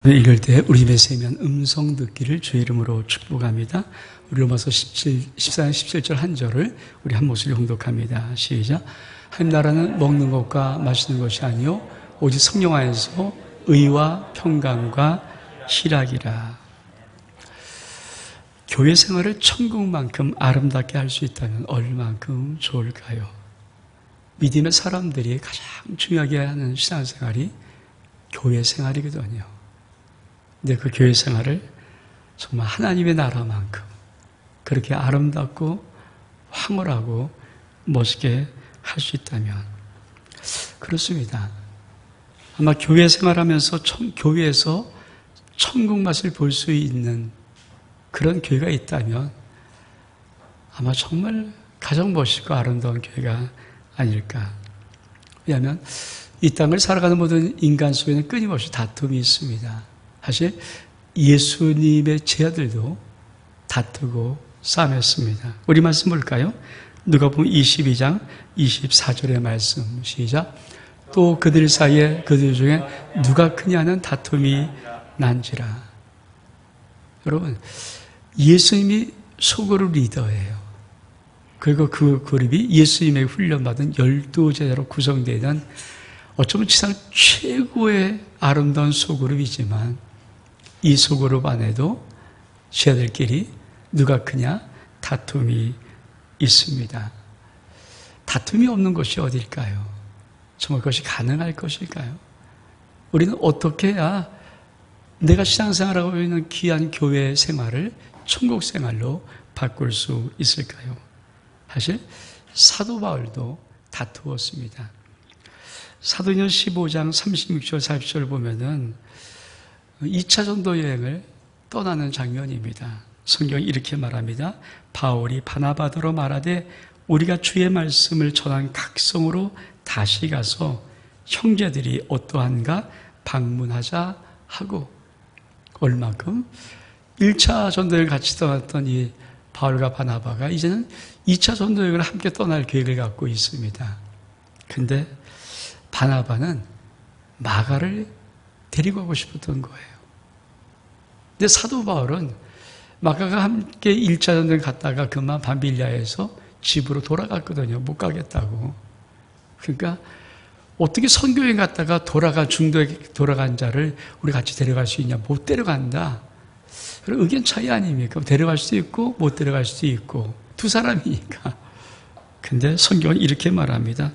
읽을 때 우리 입에 세면 음성 듣기를 주의 이름으로 축복합니다. 우리 로마서 14장 17절 한 절을 우리 한 목소리 홍독합니다. 시작. 하나님 나라는 먹는 것과 마시는 것이 아니요 오직 성령 안에서 의와 평강과 희락이라. 교회 생활을 천국만큼 아름답게 할 수 있다면 얼만큼 좋을까요? 믿음의 사람들이 가장 중요하게 하는 신앙생활이 교회 생활이거든요. 근데 그 교회 생활을 정말 하나님의 나라만큼 그렇게 아름답고 황홀하고 멋있게 할 수 있다면 그렇습니다. 아마 교회 생활하면서 교회에서 천국 맛을 볼 수 있는 그런 교회가 있다면 아마 정말 가장 멋있고 아름다운 교회가 아닐까. 왜냐하면 이 땅을 살아가는 모든 인간 속에는 끊임없이 다툼이 있습니다. 사실 예수님의 제자들도 다투고 싸움했습니다. 우리 말씀 볼까요? 누가복음 22장 24절의 말씀 시작. 또 그들 사이에 그들 중에 누가 크냐는 다툼이 난지라. 여러분, 예수님이 소그룹 리더예요. 그리고 그 그룹이 예수님의 훈련받은 12제자로 구성되는 어쩌면 지상 최고의 아름다운 소그룹이지만 이 소그룹 안에도 제자들끼리 누가 크냐 다툼이 있습니다. 다툼이 없는 것이 어딜까요? 정말 그것이 가능할 것일까요? 우리는 어떻게 해야 내가 신앙생활하고 있는 귀한 교회 생활을 천국 생활로 바꿀 수 있을까요? 사실 사도 바울도 다투었습니다. 사도행전 15장 36절 40절을 보면은 2차 전도 여행을 떠나는 장면입니다. 성경이 이렇게 말합니다. 바울이 바나바더러 말하되 우리가 주의 말씀을 전한 각성으로 다시 가서 형제들이 어떠한가 방문하자 하고. 얼마큼 1차 전도여행을 같이 떠났던 이 바울과 바나바가 이제는 2차 전도여행을 함께 떠날 계획을 갖고 있습니다. 근데 바나바는 마가를 데리고 가고 싶었던 거예요. 근데 사도 바울은 마가가 함께 1차 전도여행 갔다가 그만 밤빌리아에서 집으로 돌아갔거든요. 못 가겠다고. 그러니까 어떻게 선교여행 갔다가 중도에 돌아간 자를 우리 같이 데려갈 수 있냐. 못 데려간다. 그리고 의견 차이 아닙니까? 데려갈 수도 있고 못 데려갈 수도 있고 두 사람이니까. 근데 성경은 이렇게 말합니다.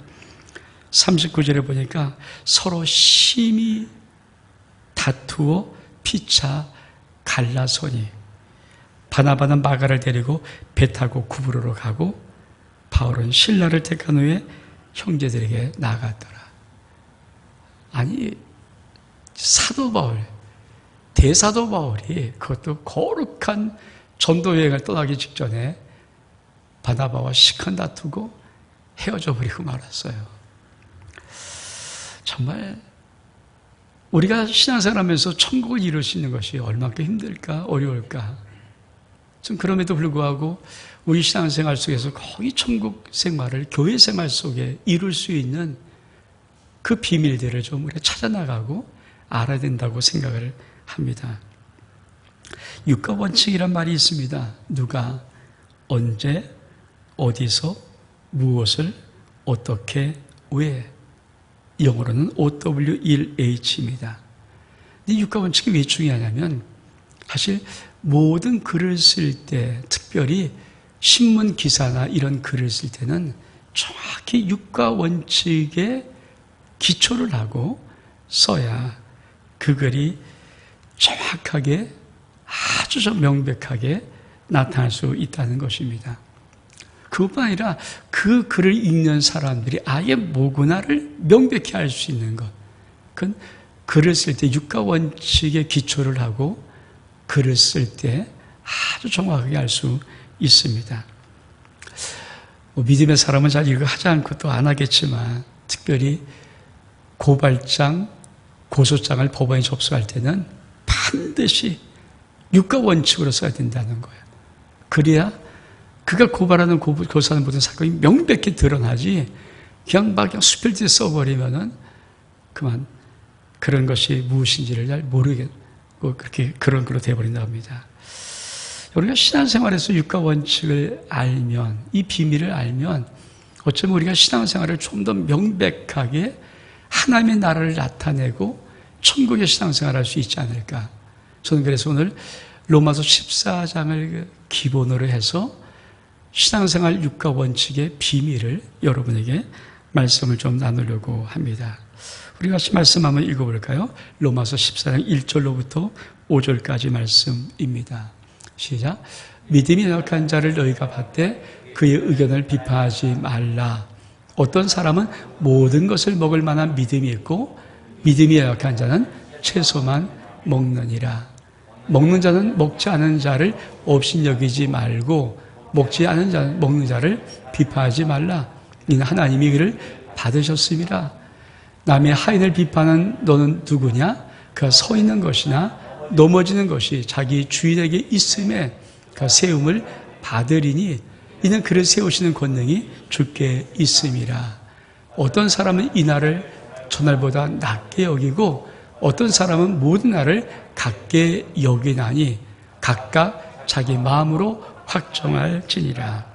39절에 보니까 서로 심히 다투어 피차 갈라서니 바나바는 마가를 데리고 배 타고 구브로로 가고 바울은 실라를 택한 후에 형제들에게 나아갔더라. 아니 사도 바울, 대사도 바울이 그것도 거룩한 전도 여행을 떠나기 직전에 바나바와 시큰 다투고 헤어져 버리고 말았어요. 정말 우리가 신앙생활하면서 천국을 이룰 수 있는 것이 얼마큼 힘들까 어려울까. 좀 그럼에도 불구하고 우리 신앙생활 속에서 거기 천국 생활을 교회 생활 속에 이룰 수 있는 그 비밀들을 좀 우리가 찾아나가고 알아야 된다고 생각을 합니다. 육가 원칙이란 말이 있습니다. 누가 언제 어디서 무엇을 어떻게 왜. 영어로는 OW1H입니다. 이 육가 원칙이 왜 중요하냐면 사실 모든 글을 쓸 때 특별히 신문 기사나 이런 글을 쓸 때는 정확히 육가 원칙에 기초를 하고 써야 그 글이 정확하게 아주 좀 명백하게 나타날 수 있다는 것입니다. 그것뿐 아니라 그 글을 읽는 사람들이 아예 뭐구나를 명백히 알 수 있는 것. 그건 글을 쓸 때 육가 원칙에 기초를 하고 글을 쓸 때 아주 정확하게 알 수 있습니다. 믿음의 사람은 잘 이거 하지 않고 또 안 하겠지만 특별히 고발장, 고소장을 법원에 접수할 때는 반드시 육가 원칙으로 써야 된다는 거예요. 그래야 그가 고발하는 고소하는 모든 사건이 명백히 드러나지 그냥 수필지 써버리면은 그만 그런 것이 무엇인지를 잘 그렇게 그런 걸로 되어버린다고 합니다. 우리가 신앙생활에서 육가 원칙을 알면, 이 비밀을 알면 어쩌면 우리가 신앙생활을 좀 더 명백하게 하나님의 나라를 나타내고 천국의 신앙생활을 할 수 있지 않을까. 저는 그래서 오늘 로마서 14장을 기본으로 해서 신앙생활 육가 원칙의 비밀을 여러분에게 말씀을 좀 나누려고 합니다. 우리 같이 말씀 한번 읽어볼까요? 로마서 14장 1절로부터 5절까지 말씀입니다. 시작. 믿음이 연약한 자를 너희가 받되 그의 의견을 비판하지 말라. 어떤 사람은 모든 것을 먹을 만한 믿음이 있고 믿음이 연약한 자는 채소만 먹느니라. 먹는 자는 먹지 않은 자를 업신여기지 말고 먹지 않은 자, 먹는 자를 비판하지 말라. 이는 하나님이 그를 받으셨음이라. 남의 하인을 비판하는 너는 누구냐? 그가 서 있는 것이나 넘어지는 것이 자기 주인에게 있음에 그가 세움을 받으리니 이는 그를 세우시는 권능이 주께 있음이라. 어떤 사람은 이 날을 전날보다 낮게 여기고 어떤 사람은 모든 날을 같게 여기나니 각각 자기 마음으로 확정할지니라.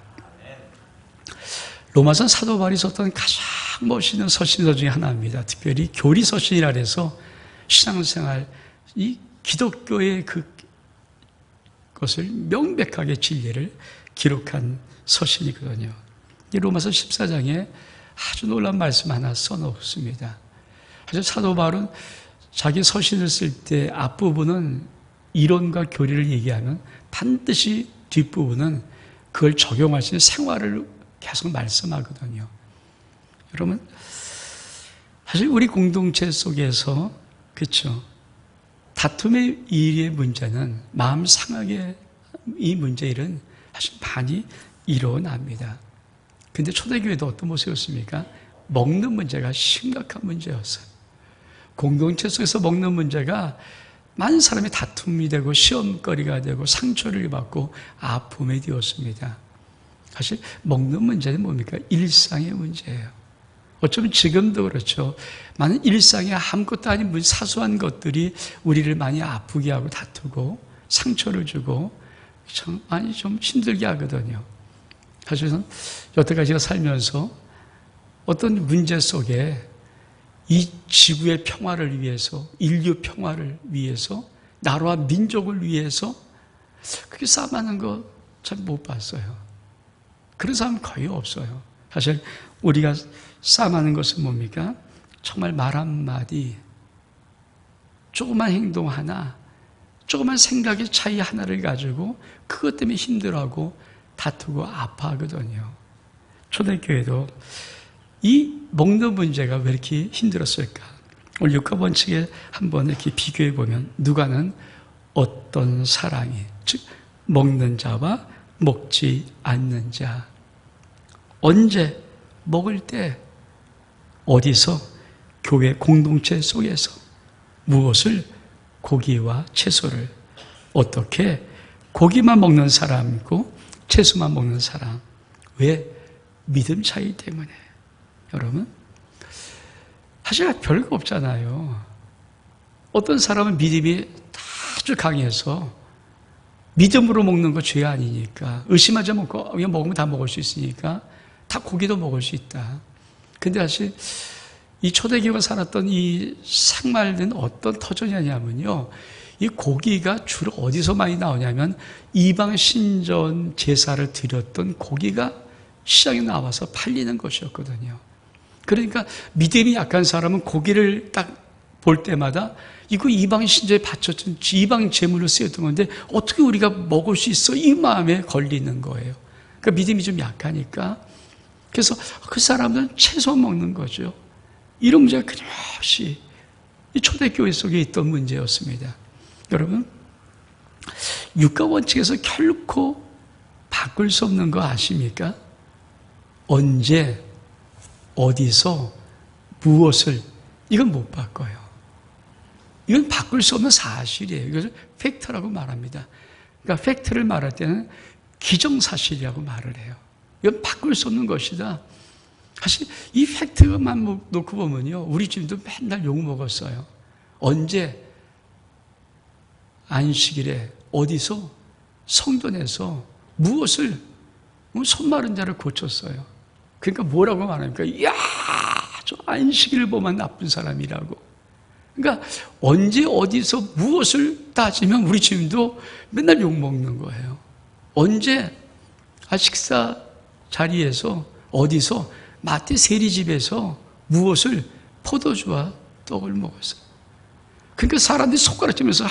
로마서 사도 바울이 썼던 가장 멋있는 서신서 중에 하나입니다. 특별히 교리서신이라 해서 신앙생활, 이 기독교의 그것을 명백하게 진리를 기록한 서신이거든요. 이 로마서 14장에 아주 놀라운 말씀 하나 써놓습니다. 사실 사도 바울은 자기 서신을 쓸 때 앞부분은 이론과 교리를 얘기하면 반드시 뒷부분은 그걸 적용하시는 생활을 계속 말씀하거든요. 여러분, 사실 우리 공동체 속에서 그렇죠. 다툼의 일의 문제는 마음 상하게 이 문제일은 사실 많이 일어납니다. 근데 초대교회도 어떤 모습이었습니까? 먹는 문제가 심각한 문제였어요. 공동체 속에서 먹는 문제가 많은 사람이 다툼이 되고 시험거리가 되고 상처를 받고 아픔이 되었습니다. 사실 먹는 문제는 뭡니까? 일상의 문제예요. 어쩌면 지금도 그렇죠. 많은 일상의 아무것도 아닌 사소한 것들이 우리를 많이 아프게 하고 다투고 상처를 주고 참 많이 좀 힘들게 하거든요. 사실 저는 여태까지 제가 살면서 어떤 문제 속에 이 지구의 평화를 위해서, 인류 평화를 위해서, 나라와 민족을 위해서 그렇게 싸움하는 거 참 못 봤어요. 그런 사람 거의 없어요. 사실 우리가 싸움하는 것은 뭡니까? 정말 말 한마디, 조그만 행동 하나, 조그만 생각의 차이 하나를 가지고 그것 때문에 힘들어하고 다투고 아파하거든요. 초대교회도 이 먹는 문제가 왜 이렇게 힘들었을까? 오늘 육가 원칙에 한번 이렇게 비교해 보면 누가는 어떤 사람이, 즉 먹는 자와 먹지 않는 자, 언제 먹을 때 어디서 교회 공동체 속에서 무엇을 고기와 채소를 어떻게 고기만 먹는 사람 있고 채소만 먹는 사람, 왜? 믿음 차이 때문에. 여러분, 사실 별거 없잖아요. 어떤 사람은 믿음이 아주 강해서 믿음으로 먹는 거 죄 아니니까 의심하지 않고 그냥 먹으면 다 먹을 수 있으니까 다 고기도 먹을 수 있다. 근데 사실 이 초대교회가 살았던 이 생활은 어떤 터전이냐면요, 이 고기가 주로 어디서 많이 나오냐면 이방 신전 제사를 드렸던 고기가 시장에 나와서 팔리는 것이었거든요. 그러니까 믿음이 약한 사람은 고기를 딱 볼 때마다 이거 이방 신전에 바쳤던 이방 제물로 쓰였던 건데 어떻게 우리가 먹을 수 있어? 이 마음에 걸리는 거예요. 그러니까 믿음이 좀 약하니까. 그래서 그 사람들은 채소 먹는 거죠. 이런 문제가 끊임없이 이 초대교회 속에 있던 문제였습니다. 여러분, 육가 원칙에서 결코 바꿀 수 없는 거 아십니까? 언제, 어디서, 무엇을, 이건 못 바꿔요. 이건 바꿀 수 없는 사실이에요. 이것을 팩트라고 말합니다. 그러니까 팩트를 말할 때는 기정사실이라고 말을 해요. 이건 바꿀 수 없는 것이다. 사실 이 팩트만 놓고 보면요, 우리 집도 맨날 욕 먹었어요. 언제, 안식일에 어디서? 성도 내서 무엇을? 손마른 자를 고쳤어요. 그러니까 뭐라고 말합니까? 이야, 저 안식일을 보면 나쁜 사람이라고. 그러니까 언제 어디서 무엇을 따지면 우리 주님도 맨날 욕먹는 거예요. 언제 식사 자리에서 어디서 마태 세리집에서 무엇을? 포도주와 떡을 먹었어요. 그러니까 사람들이 손가락질면서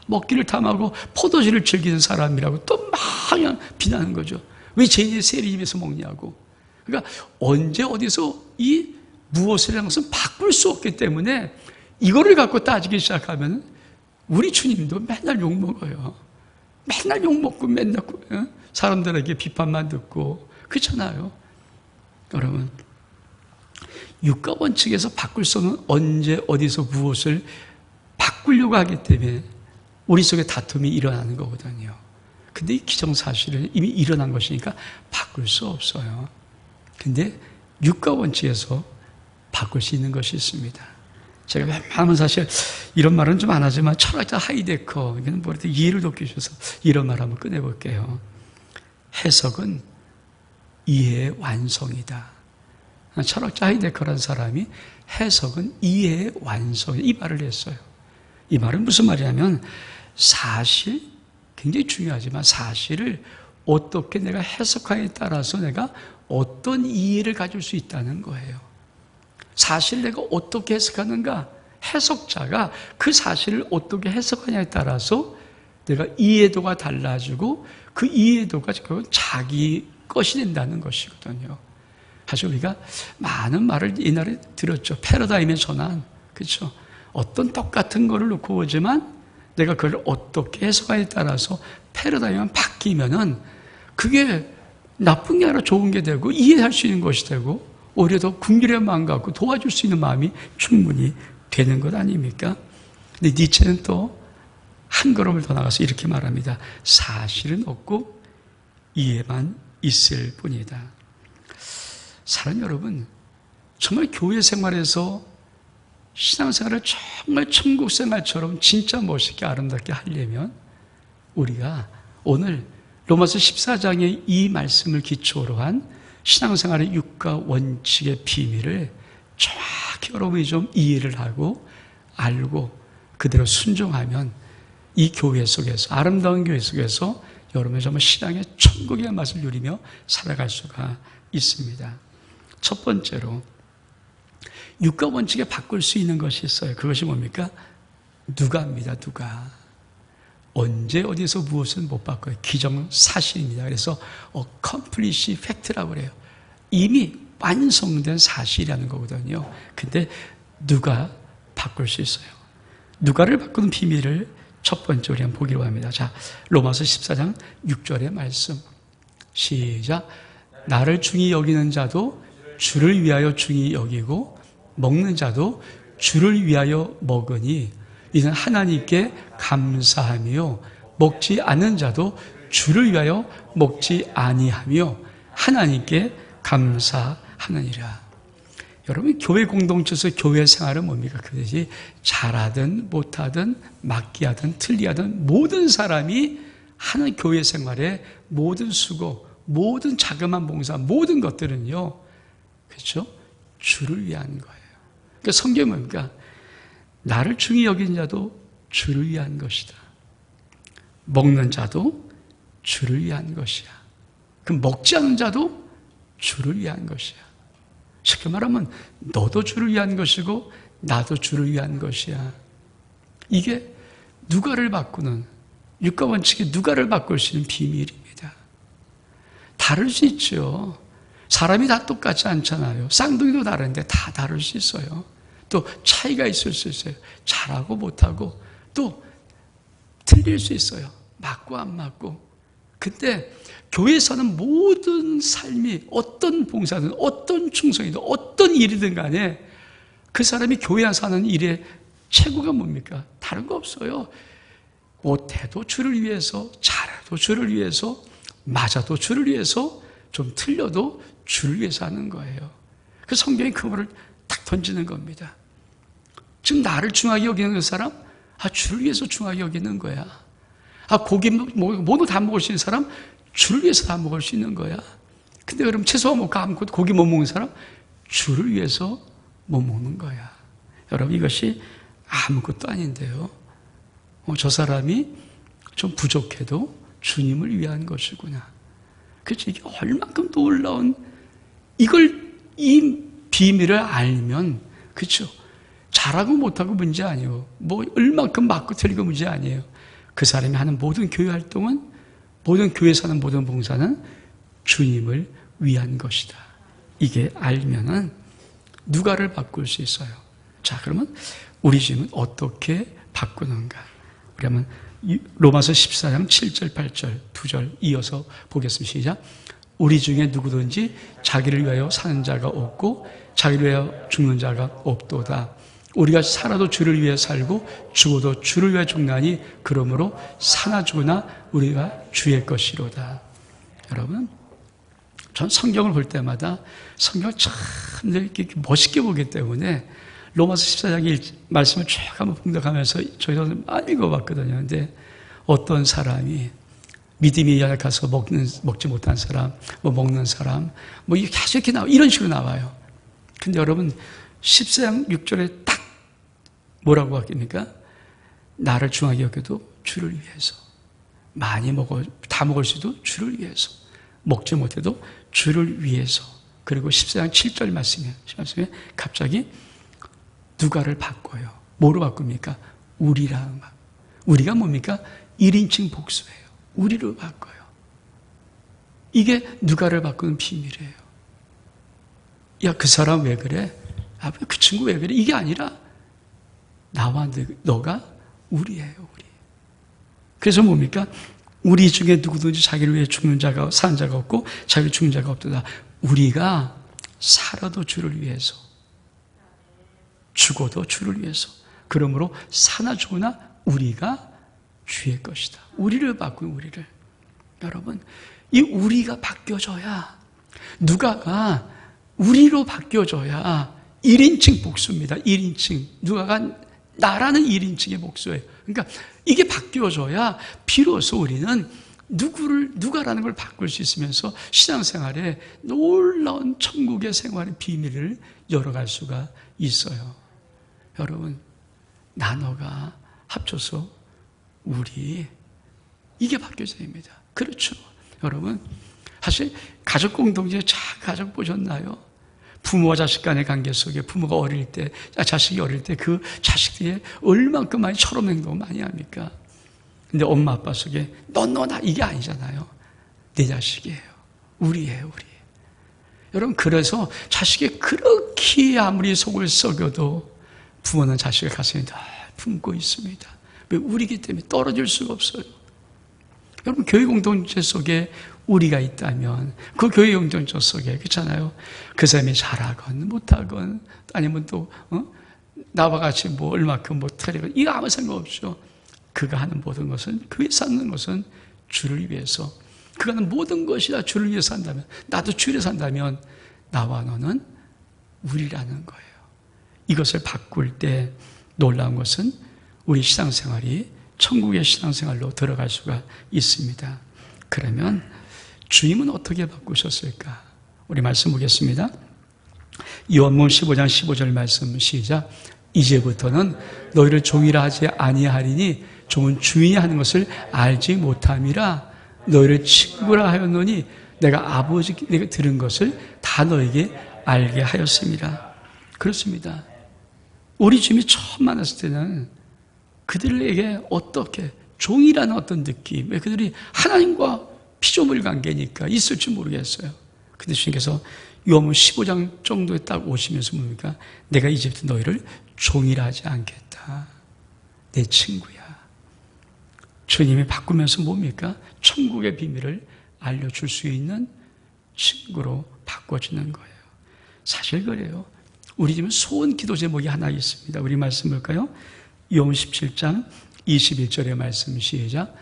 먹기를 탐하고 포도주를 즐기는 사람이라고 또 막 비난하는 거죠. 왜 제 세리집에서 먹냐고. 그러니까 언제 어디서 이 무엇이라는 것은 바꿀 수 없기 때문에 이거를 갖고 따지기 시작하면 우리 주님도 맨날 욕먹어요. 맨날 욕먹고 맨날 사람들에게 비판만 듣고 그렇잖아요. 여러분, 육가 원칙에서 바꿀 수 없는 언제 어디서 무엇을 바꾸려고 하기 때문에 우리 속에 다툼이 일어나는 거거든요. 근데 이 기정사실은 이미 일어난 것이니까 바꿀 수 없어요. 근데 육가 원칙에서 바꿀 수 있는 것이 있습니다. 제가 웬만하면 사실 이런 말은 좀 안 하지만 철학자 하이데커, 이건 뭐라도 이해를 돕기 위해서 이런 말 한번 꺼내볼게요. 해석은 이해의 완성이다. 철학자 하이데커라는 사람이 해석은 이해의 완성이다. 이 말을 했어요. 이 말은 무슨 말이냐면 사실, 굉장히 중요하지만 사실을 어떻게 내가 해석하에 따라서 내가 어떤 이해를 가질 수 있다는 거예요. 사실 내가 어떻게 해석하는가? 해석자가 그 사실을 어떻게 해석하냐에 따라서 내가 이해도가 달라지고 그 이해도가 그건 자기 것이 된다는 것이거든요. 사실 우리가 많은 말을 옛날에 들었죠. 패러다임의 전환. 그렇죠? 어떤 똑같은 거를 놓고 보지만 내가 그걸 어떻게 해석하냐에 따라서 패러다임이 바뀌면은 그게 나쁜 게 아니라 좋은 게 되고 이해할 수 있는 것이 되고 오히려 더 긍휼의 마음 갖고 도와줄 수 있는 마음이 충분히 되는 것 아닙니까? 근데 니체는 또 한 걸음을 더 나가서 이렇게 말합니다. 사실은 없고 이해만 있을 뿐이다. 사랑 여러분, 정말 교회 생활에서 신앙생활을 정말 천국 생활처럼 진짜 멋있게 아름답게 하려면 우리가 오늘 로마서 14장의 이 말씀을 기초로 한 신앙생활의 육가 원칙의 비밀을 정확히 여러분이 좀 이해를 하고 알고 그대로 순종하면 이 교회 속에서, 아름다운 교회 속에서 여러분이 정말 신앙의 천국의 맛을 누리며 살아갈 수가 있습니다. 첫 번째로 육가 원칙에 바꿀 수 있는 것이 있어요. 그것이 뭡니까? 누가입니다. 누가. 언제 어디서 무엇은 못 바꿔요. 기정사실입니다. 그래서 complete fact라고 그래요. 이미 완성된 사실이라는 거거든요. 근데 누가 바꿀 수 있어요. 누가를 바꾸는 비밀을 첫 번째 우리 한번 보기로 합니다. 자, 로마서 14장 6절의 말씀. 시작. 나를 중히 여기는 자도 주를 위하여 중히 여기고 먹는 자도 주를 위하여 먹으니 이는 하나님께 감사하며 먹지 않는 자도 주를 위하여 먹지 아니하며 하나님께 감사하느니라. 여러분, 교회 공동체에서 교회 생활은 뭡니까? 그것이 잘하든 못하든 맞기하든 틀리하든 모든 사람이 하는 교회 생활의 모든 수고, 모든 자그마한 봉사, 모든 것들은요, 그렇죠? 주를 위한 거예요. 그러니까 성경은 뭡니까? 나를 중히 여기는 자도 주를 위한 것이다. 먹는 자도 주를 위한 것이야. 그럼 먹지 않는 자도 주를 위한 것이야. 쉽게 말하면 너도 주를 위한 것이고 나도 주를 위한 것이야. 이게 누가를 바꾸는, 육가 원칙의 누가를 바꿀 수 있는 비밀입니다. 다를 수 있죠. 사람이 다 똑같지 않잖아요. 쌍둥이도 다른데 다 다를 수 있어요. 또 차이가 있을 수 있어요. 잘하고 못하고 또 틀릴 수 있어요. 맞고 안 맞고. 근데 교회에서는 모든 삶이 어떤 봉사든 어떤 충성이든 어떤 일이든 간에 그 사람이 교회 안에서 하는 일의 최고가 뭡니까? 다른 거 없어요. 못해도 주를 위해서, 잘해도 주를 위해서, 맞아도 주를 위해서, 좀 틀려도 주를 위해서 하는 거예요. 그 성경이 그거를 딱 던지는 겁니다. 지금 나를 중하게 여기는 그 사람, 주를 위해서 중하게 여기는 거야. 고기 모두 다 먹을 수 있는 사람, 주를 위해서 다 먹을 수 있는 거야. 근데 그럼 채소 먹고 아무것도 고기 못 먹는 사람, 주를 위해서 못 먹는 거야. 여러분, 이것이 아무것도 아닌데요. 저 사람이 좀 부족해도 주님을 위한 것이구나. 그렇죠? 이게 얼만큼 놀라운, 이 비밀을 알면, 그렇죠? 잘하고 못하고 문제 아니에요. 얼만큼 맞고 틀리고 문제 아니에요. 그 사람이 하는 모든 교회 활동은, 모든 교회에서 하는 모든 봉사는 주님을 위한 것이다. 이게 알면은 누가를 바꿀 수 있어요. 자, 그러면 우리 주님은 어떻게 바꾸는가? 우리 한번 로마서 14장 7절, 8절, 2절 이어서 보겠습니다. 시작. 우리 중에 누구든지 자기를 위하여 사는 자가 없고 자기를 위하여 죽는 자가 없도다. 우리가 살아도 주를 위해 살고 죽어도 주를 위해 죽나니 그러므로 사나 죽으나 우리가 주의 것이로다. 여러분, 전 성경을 볼 때마다 성경을 참 이렇게 멋있게 보기 때문에 로마서 14장의 말씀을 쭉 한번 봉독하면서 저희도 많이 읽어봤거든요. 근데 어떤 사람이 믿음이 연약해서 먹지 못한 사람, 먹는 사람, 이게 계속 이렇게 이런 식으로 나와요. 근데 여러분, 14장 6절에 딱 뭐라고 바뀝니까? 나를 중하게 여겨도 주를 위해서. 다 먹을 수도 주를 위해서. 먹지 못해도 주를 위해서. 그리고 14장 7절 말씀에 갑자기 누가를 바꿔요. 뭐로 바꿉니까? 우리랑. 우리가 뭡니까? 1인칭 복수예요. 우리로 바꿔요. 이게 누가를 바꾸는 비밀이에요. 야, 그 사람 왜 그래? 그 친구 왜 그래? 이게 아니라 나와 너가 우리예요, 우리. 그래서 뭡니까? 우리 중에 누구든지 자기를 위해 죽는 자가, 사는 자가 없고 자기를 죽는 자가 없도다. 우리가 살아도 주를 위해서, 죽어도 주를 위해서. 그러므로 사나 죽으나 우리가 주의 것이다. 우리를 바꾼 우리를. 여러분, 이 우리가 바뀌어져야, 누가가 우리로 바뀌어져야 1인칭 복수입니다. 1인칭. 누가가 나라는 1인칭의 복수예요. 그러니까 이게 바뀌어져야 비로소 우리는 누가라는 걸 바꿀 수 있으면서 신앙생활에 놀라운 천국의 생활의 비밀을 열어갈 수가 있어요. 여러분, 너가 합쳐서 우리, 이게 바뀌어져야 됩니다. 그렇죠. 여러분, 사실 가족 공동체 잘 가족 보셨나요? 부모와 자식 간의 관계 속에 부모가 어릴 때, 자식이 어릴 때 그 자식들이 얼만큼 많이 철없는 행동을 많이 합니까? 근데 엄마 아빠 속에 나 이게 아니잖아요. 내 자식이에요. 우리예요, 우리. 여러분, 그래서 자식이 그렇게 아무리 속을 썩여도 부모는 자식의 가슴에 다 품고 있습니다. 왜? 우리이기 때문에 떨어질 수가 없어요. 여러분, 교회 공동체 속에 우리가 있다면 그 교회 공동체 속에, 그렇잖아요. 그 사람이 잘하건 못하건 아니면 또 나와 같이 얼마큼 못하려건 이거 아무 상관없죠. 그가 하는 모든 것은, 그에 사는 것은 주를 위해서. 그가 하는 모든 것이 다 주를 위해서 한다면, 나도 주를 위해서 한다면 나와 너는 우리라는 거예요. 이것을 바꿀 때 놀라운 것은 우리 신앙생활이 천국의 신앙생활로 들어갈 수가 있습니다. 그러면 주님은 어떻게 바꾸셨을까? 우리 말씀 보겠습니다. 요한복음 15장 15절 말씀 시작. 이제부터는 너희를 종이라 하지 아니하리니 종은 주인이 하는 것을 알지 못함이라. 너희를 친구라 하였노니 내가 아버지께 들은 것을 다 너에게 알게 하였습니다. 그렇습니다. 우리 주님이 처음 만났을 때는 그들에게 어떻게 종이라는 어떤 느낌, 왜 그들이 하나님과 피조물 관계니까 있을지 모르겠어요. 근데 주님께서 요한복음 15장 정도에 딱 오시면서 뭡니까? 내가 이제부터 너희를 종이라 하지 않겠다. 내 친구야. 주님이 바꾸면서 뭡니까? 천국의 비밀을 알려줄 수 있는 친구로 바꿔주는 거예요. 사실 그래요. 우리 집은 소원 기도 제목이 하나 있습니다. 우리 말씀 볼까요? 요한복음 17장 21절의 말씀 시작.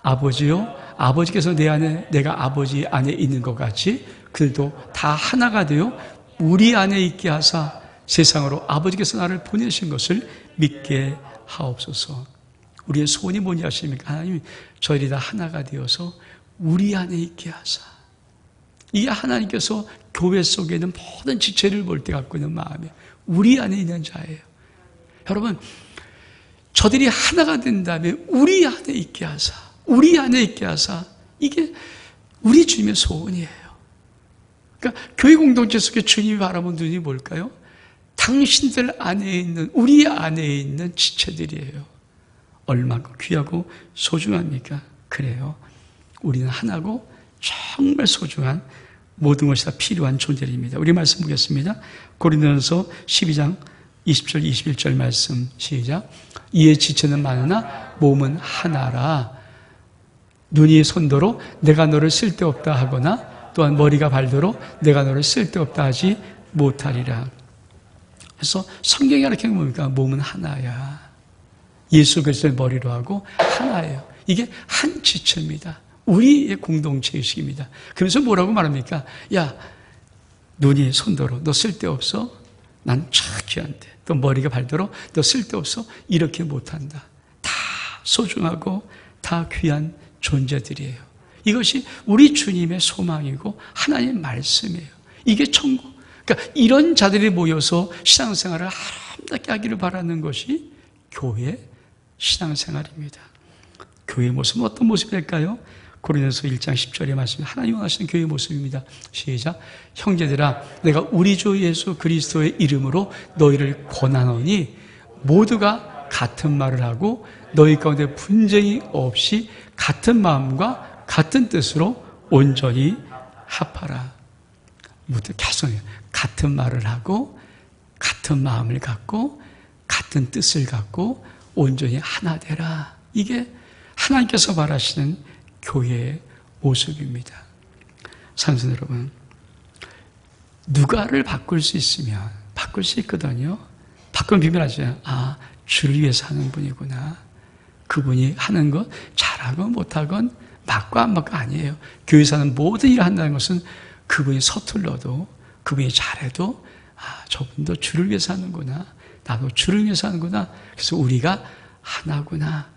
아버지요, 아버지께서 내 안에, 내가 아버지 안에 있는 것 같이 그들도 다 하나가 되어 우리 안에 있게 하사 세상으로 아버지께서 나를 보내신 것을 믿게 하옵소서. 우리의 소원이 뭔지 아십니까? 하나님, 저희들이 다 하나가 되어서 우리 안에 있게 하사. 이게 하나님께서 교회 속에 있는 모든 지체를 볼 때 갖고 있는 마음이에요. 우리 안에 있는 자예요. 여러분, 저들이 하나가 된 다음에 우리 안에 있게 하사, 우리 안에 있게 하사, 이게 우리 주님의 소원이에요. 그러니까 교회 공동체 속에 주님이 바라본 눈이 뭘까요? 당신들 안에 있는, 우리 안에 있는 지체들이에요. 얼마나 귀하고 소중합니까? 그래요. 우리는 하나고 정말 소중한 모든 것이 다 필요한 존재입니다. 우리 말씀 보겠습니다. 고린도전서 12장 20절 21절 말씀 시작. 이에 지체는 많으나 몸은 하나라. 눈이 손도로 내가 너를 쓸데없다 하거나 또한 머리가 발도로 내가 너를 쓸데없다 하지 못하리라. 그래서 성경이 이렇게 뭡니까? 몸은 하나야. 예수 그리스도의 머리로 하고 하나예요. 이게 한 지체입니다. 우리의 공동체의식입니다. 그래서 뭐라고 말합니까? 야, 눈이 손도로 너 쓸데없어? 난 참 귀한데. 또 머리가 발도로 너 쓸데없어? 이렇게 못한다. 다 소중하고 다 귀한 존재들이에요. 이것이 우리 주님의 소망이고 하나님의 말씀이에요. 이게 천국. 그러니까 이런 자들이 모여서 신앙생활을 아름답게 하기를 바라는 것이 교회 신앙생활입니다. 교회의 모습은 어떤 모습일까요? 고린도서 1장 10절의 말씀이 하나님 원하시는 교회의 모습입니다. 시작. 형제들아, 내가 우리 주 예수 그리스도의 이름으로 너희를 권하노니 모두가 같은 말을 하고 너희 가운데 분쟁이 없이 같은 마음과 같은 뜻으로 온전히 합하라. 모두 계속 같은 말을 하고 같은 마음을 갖고 같은 뜻을 갖고 온전히 하나 되라. 이게 하나님께서 바라시는 교회의 모습입니다. 사랑하는 여러분, 누가를 바꿀 수 있으면 바꿀 수 있거든요. 바꾸면 비밀하죠. 아, 주를 위해서 하는 분이구나. 그분이 하는 것 잘하건 못하건 맞고 안 맞고 아니에요. 교회에서 하는 모든 일을 한다는 것은 그분이 서툴러도 그분이 잘해도 아, 저분도 주를 위해서 하는구나. 나도 주를 위해서 하는구나. 그래서 우리가 하나구나.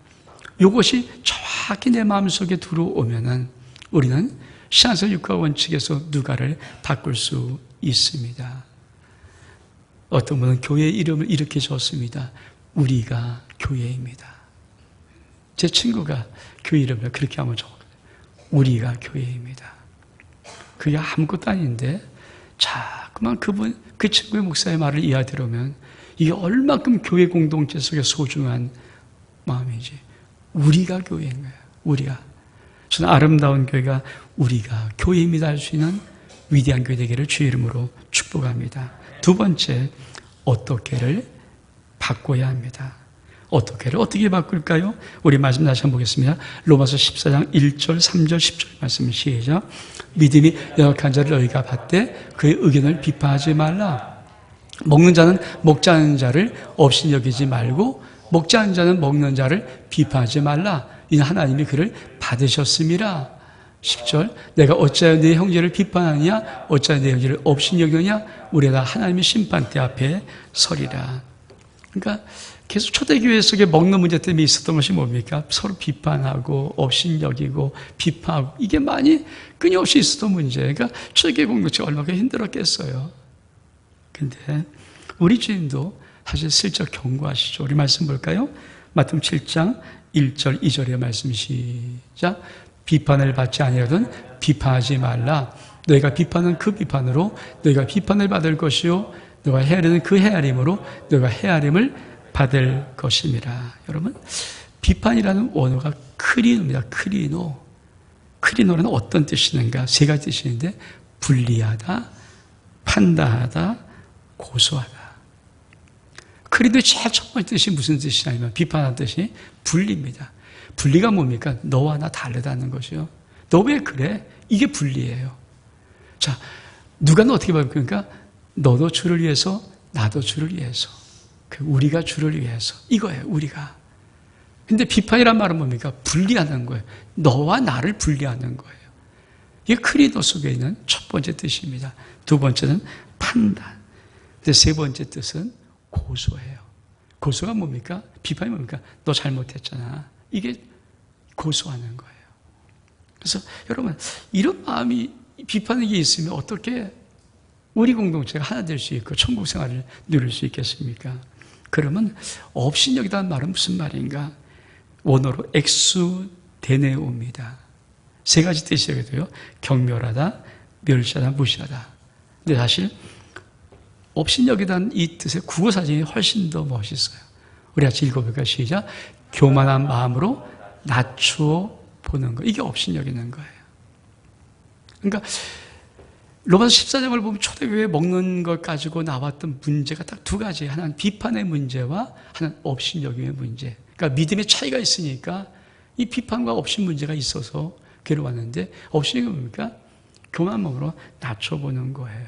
이것이 정확히 내 마음속에 들어오면은 우리는 신앙생활 육과 원칙에서 누가를 바꿀 수 있습니다. 어떤 분은 교회 이름을 이렇게 줬습니다. 우리가 교회입니다. 제 친구가 교회 이름을 그렇게 한번 적었거든요. 우리가 교회입니다. 그게 아무것도 아닌데 자꾸만 그 친구의 목사의 말을 이해하면 이게 얼마큼 교회 공동체 속에 소중한 마음이지. 우리가 교회인 거예요. 우리가. 저는 아름다운 교회가 우리가 교회입니다 할 수 있는 위대한 교회 되기를 주의 이름으로 축복합니다. 두 번째, 어떻게를 바꿔야 합니다. 어떻게 바꿀까요? 우리 말씀 다시 한번 보겠습니다. 로마서 14장 1절, 3절, 10절 말씀 시작. 믿음이 연약한 자를 너희가 받되 그의 의견을 비판하지 말라. 먹는 자는 먹지 않는 자를 없인 여기지 말고 먹지 않는 자는 먹는 자를 비판하지 말라. 이는 하나님이 그를 받으셨음이라. 10절. 내가 어찌하여 내 형제를 비판하느냐? 어찌하여 내 형제를 없인 여기느냐? 우리가 다 하나님의 심판대 앞에 서리라. 그러니까 계속 초대교회 속에 먹는 문제 때문에 있었던 것이 뭡니까? 서로 비판하고 없인 여기고 비판하고 이게 많이 끊임없이 있었던 문제. 그러니까 초대교회 공동체가 얼마나 힘들었겠어요. 근데 우리 주님도 사실 슬쩍 경고하시죠. 우리 말씀 볼까요? 마태복음 7장 1절 2절의 말씀 시작. 비판을 받지 아니하거든 비판하지 말라. 너희가 비판은 그 비판으로 너희가 비판을 받을 것이요 너희가 헤아리는 그 헤아림으로 너희가 헤아림을 받을 것입니다. 여러분, 비판이라는 원어가 크리노입니다. 크리노는 어떤 뜻이 있는가? 세 가지 뜻이 있는데 분리하다, 판단하다, 고소하다. 크리노의 제일 첫 번째 뜻이 무슨 뜻이냐면 비판하는 뜻이 분리입니다. 분리가 뭡니까? 너와 나 다르다는 것이요. 너 왜 그래? 이게 분리예요. 자, 누가 너 어떻게 바꾸니까 너도 주를 위해서 나도 주를 위해서 우리가 주를 위해서 이거예요. 우리가. 근데 비판이란 말은 뭡니까? 분리하는 거예요. 너와 나를 분리하는 거예요. 이게 크리노 속에 있는 첫 번째 뜻입니다. 두 번째는 판단. 근데 세 번째 뜻은 고소해요. 고소가 뭡니까? 비판이 뭡니까? 너 잘못했잖아. 이게 고소하는 거예요. 그래서 여러분, 이런 마음이 비판이 있으면 어떻게 우리 공동체가 하나 될 수 있고 천국 생활을 누릴 수 있겠습니까? 그러면 업신여기다는 말은 무슨 말인가? 원어로 엑수데네오입니다. 세 가지 뜻이거든요. 경멸하다, 멸시하다, 무시하다. 근데 사실 업신여기다는 이 뜻의 국어 사전이 훨씬 더 멋있어요. 우리 같이 읽어볼까요? 시작. 교만한 마음으로 낮추어 보는 거. 이게 업신여기는 거예요. 그러니까 로마서 14장을 보면 초대교회에 먹는 것 가지고 나왔던 문제가 딱 두 가지. 하나는 비판의 문제와 하나는 업신여김의 문제. 그러니까 믿음의 차이가 있으니까 이 비판과 업신 문제가 있어서 교회로 왔는데 업신여김이 뭡니까? 교만한 마음으로 낮춰보는 거예요.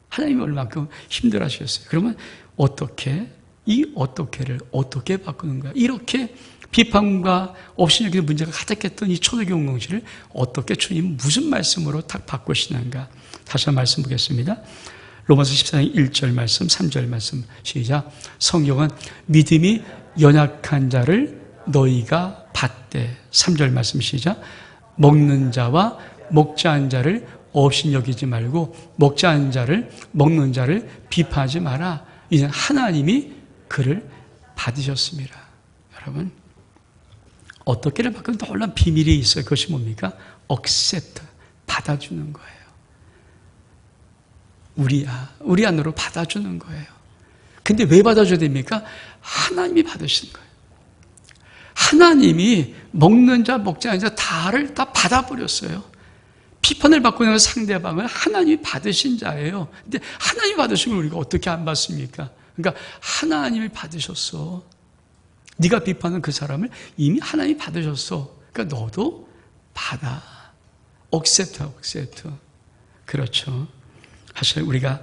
하나님이 얼마큼 힘들어하셨어요. 그러면 어떻게를 어떻게 바꾸는 거야? 이렇게 비판과 업신여김의 문제가 가득했던 이 초대교회 공동체를 어떻게 주님 무슨 말씀으로 딱 바꾸시는가? 다시 한번 말씀 보겠습니다. 로마서 14장 1절 말씀, 3절 말씀 시작. 성경은 믿음이 연약한 자를 너희가 받되. 3절 말씀 시작. 먹는 자와 먹지 않은 자를 업신여기지 말고 먹지 않은 자를 먹는 자를 비판하지 마라. 이제 하나님이 그를 받으셨습니다. 여러분, 어떻게를 바꾸는 놀라운 비밀이 있어요. 그것이 뭡니까? accept, 받아주는 거예요. 우리 안으로 받아주는 거예요. 근데 왜 받아줘야 됩니까? 하나님이 받으신 거예요. 하나님이 먹는 자, 먹지 않는 자 다를 다 받아버렸어요. 비판을 받고 있는 상대방을 하나님이 받으신 자예요. 근데 하나님이 받으시면 우리가 어떻게 안 받습니까? 그러니까 하나님이 받으셨어. 네가 비판한 그 사람을 이미 하나님이 받으셨어. 그러니까 너도 받아. accept. 그렇죠. 사실 우리가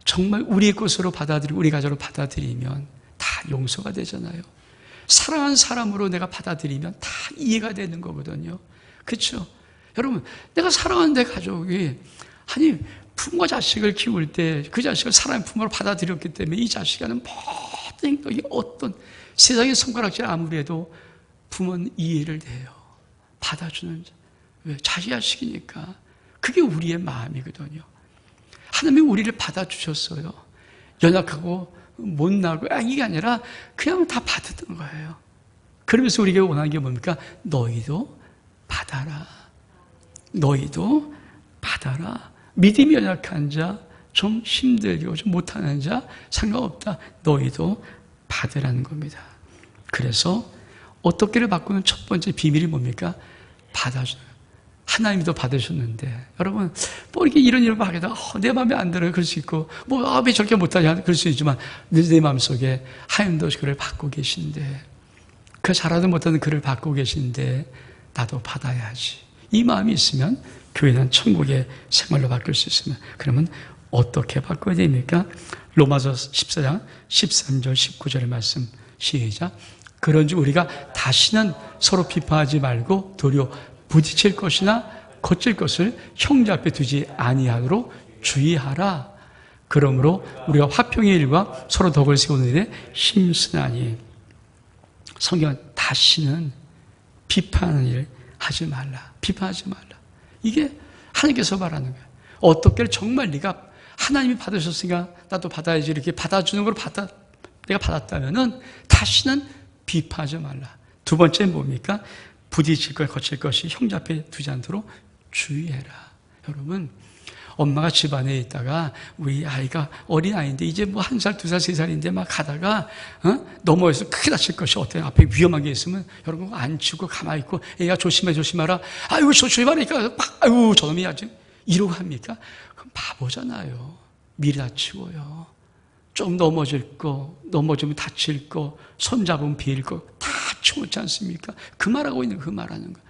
정말 우리의 것으로 받아들이고 우리 가족으로 받아들이면 다 용서가 되잖아요. 사랑하는 사람으로 내가 받아들이면 다 이해가 되는 거거든요. 그렇죠? 여러분, 내가 사랑하는 내 가족이 부모가 자식을 키울 때 그 자식을 사랑의 부모로 받아들였기 때문에 이 자식이 하는 모든 어떤 세상의 손가락질 아무리 해도 부모는 이해를 해요. 받아주는 자. 왜? 자기 자식이니까. 그게 우리의 마음이거든요. 하나님이 우리를 받아주셨어요. 연약하고 못나고 이게 아니라 그냥 다 받았던 거예요. 그러면서 우리가 원하는 게 뭡니까? 너희도 받아라. 너희도 받아라. 믿음이 연약한 자, 좀 힘들고 좀 못하는 자 상관없다. 너희도 받으라는 겁니다. 그래서 어떻게를 바꾸는 첫 번째 비밀이 뭡니까? 받아주는 거예요. 하나님도 받으셨는데 여러분 뭐 이렇게 이런 일을 하게다 내 마음에 안 들어요. 그럴 수 있고 왜 저렇게 못하냐 그럴 수 있지만 내 마음속에 하나님도 그를 받고 계신데 그 잘하든 못하든 그를 받고 계신데 나도 받아야지. 이 마음이 있으면 교회는 천국의 생활로 바뀔 수 있으면 그러면 어떻게 바꿔야 됩니까? 로마서 14장 13절 19절의 말씀 시작. 그런즉 우리가 다시는 서로 비판하지 말고 도리어 부딪힐 것이나 거칠 것을 형제 앞에 두지 아니하도록 주의하라. 그러므로 우리가 화평의 일과 서로 덕을 세우는 일에 힘쓰나니. 성경은 다시는 비판하는 일 하지 말라. 비판하지 말라. 이게 하나님께서 말하는 거예요. 어떻게 정말 네가 하나님이 받으셨으니까 나도 받아야지 이렇게 받아주는 걸 내가 받았다면은 다시는 비판하지 말라. 두 번째는 뭡니까? 부딪힐 것, 거칠 것이 형제 앞에 두지 않도록 주의해라. 여러분, 엄마가 집안에 있다가 우리 아이가 어린아이인데 이제 뭐 1살, 2살, 3살인데 막 가다가 넘어져서 크게 다칠 것이 어때요? 앞에 위험한 게 있으면 여러분 안 치고 가만히 있고 애가 조심해라. 아이고 조심하니까 아이고 저놈이 아주 이러고 합니까? 그럼 바보잖아요. 미리 다치고요. 좀 넘어지면 다칠 거, 손 잡으면 베일 거 다 치워놓지 않습니까? 그 말하고 있는 그 말하는 거.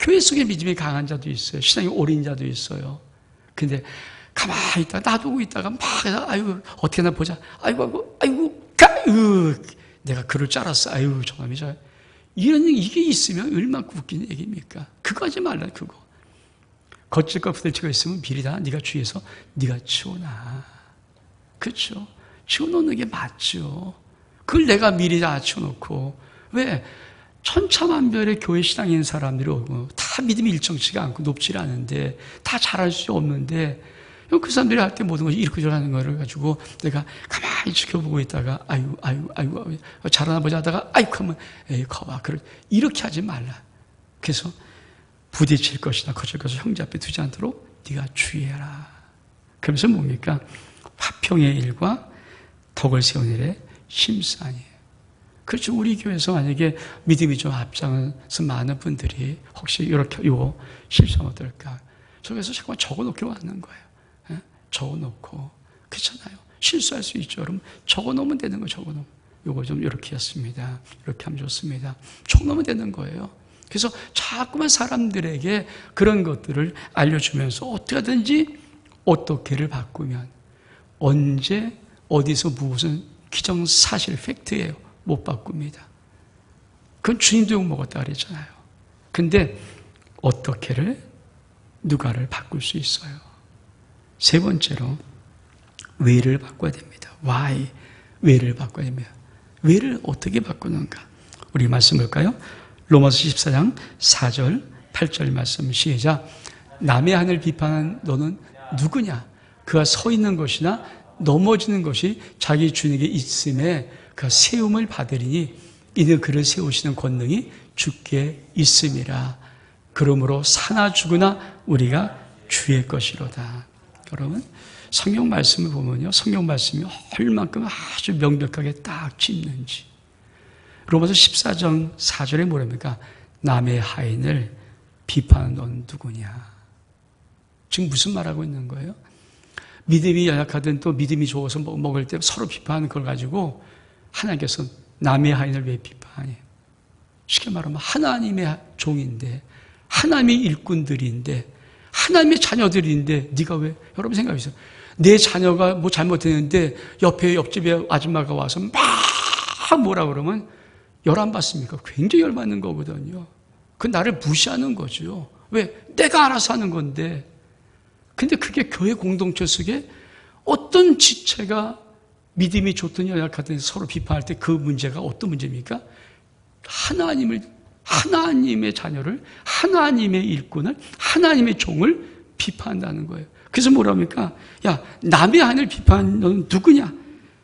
교회 속에 믿음이 강한 자도 있어요. 신앙이 오린 자도 있어요. 근데 가만히 있다가 놔두고 있다가 막 아이고 어떻게 나 보자. 아이고 내가 그럴 줄 알았어. 아이고 저놈이 이게 있으면 얼마나 웃기는 얘기입니까? 그거 하지 말라. 그거 거칠 것 부딪히고 있으면 미리 다 네가 주위에서 네가 치워놔. 그렇죠? 치워놓는 게 맞죠. 그걸 내가 미리 다 갖춰놓고, 왜? 천차만별의 교회 신앙인 사람들이 오고, 다 믿음이 일정치가 않고 높지 않은데, 다 잘할 수 없는데, 그 사람들이 할 때 모든 것이 이렇게 저러는 거를 가지고 내가 가만히 지켜보고 있다가, 아이고, 잘하나 보자 하다가, 아이고, 하면, 에이, 거봐. 이렇게 하지 말라. 그래서 부딪힐 것이나 거칠 것을 형제 앞에 두지 않도록 네가 주의해라. 그러면서 뭡니까? 화평의 일과 덕을 세운 일에 심산이에요. 그렇죠. 우리 교회에서 만약에 믿음이 좀 앞장서 많은 분들이 혹시 이렇게 이거 실수하면 어떨까? 저기서 자꾸만 적어놓기로 하는 거예요. 예? 적어놓고. 그렇잖아요. 실수할 수 있죠. 그럼 적어놓으면 되는 거예요. 적어놓으면. 이거 좀 이렇게 했습니다. 이렇게 하면 좋습니다. 적어놓으면 되는 거예요. 그래서 자꾸만 사람들에게 그런 것들을 알려주면서 어떻게든지 어떻게를 바꾸면 언제 어디서 무슨 기정사실 팩트예요. 못 바꿉니다. 그건 주님도 욕먹었다 그랬잖아요. 근데 어떻게를 누가를 바꿀 수 있어요. 세 번째로 왜를 바꿔야 됩니다. why, 왜를 바꿔야 됩니다. 왜를 어떻게 바꾸는가? 우리 말씀 볼까요? 로마서 14장 4절 8절 말씀 시작. 남의 하늘 비판한 너는 누구냐? 그가 서 있는 것이나 넘어지는 것이 자기 주인에게 있음에 그가 세움을 받으리니 이는 그를 세우시는 권능이 주께 있음이라. 그러므로 사나 죽으나 우리가 주의 것이로다. 여러분 성경 말씀을 보면요, 성경 말씀이 얼만큼 아주 명백하게 딱 짚는지. 로마서 14장 4절에 뭐랍니까? 남의 하인을 비판하는 넌 누구냐? 지금 무슨 말하고 있는 거예요? 믿음이 연약하든 또 믿음이 좋아서 먹을 때 서로 비판하는 걸 가지고 하나님께서 남의 하인을 왜 비판해? 쉽게 말하면 하나님의 종인데, 하나님의 일꾼들인데, 하나님의 자녀들인데 네가 왜? 여러분 생각해보세요. 내 자녀가 뭐 잘못했는데 옆에 옆집에 아줌마가 와서 막 뭐라 그러면 열 안 받습니까? 굉장히 열 받는 거거든요. 그 나를 무시하는 거죠. 왜? 내가 알아서 하는 건데. 근데 그게 교회 공동체 속에 어떤 지체가 믿음이 좋든 연약하든 서로 비판할 때 그 문제가 어떤 문제입니까? 하나님의 자녀를, 하나님의 일꾼을, 하나님의 종을 비판한다는 거예요. 그래서 뭐라 합니까? 야, 남의 하늘 비판 너는 누구냐?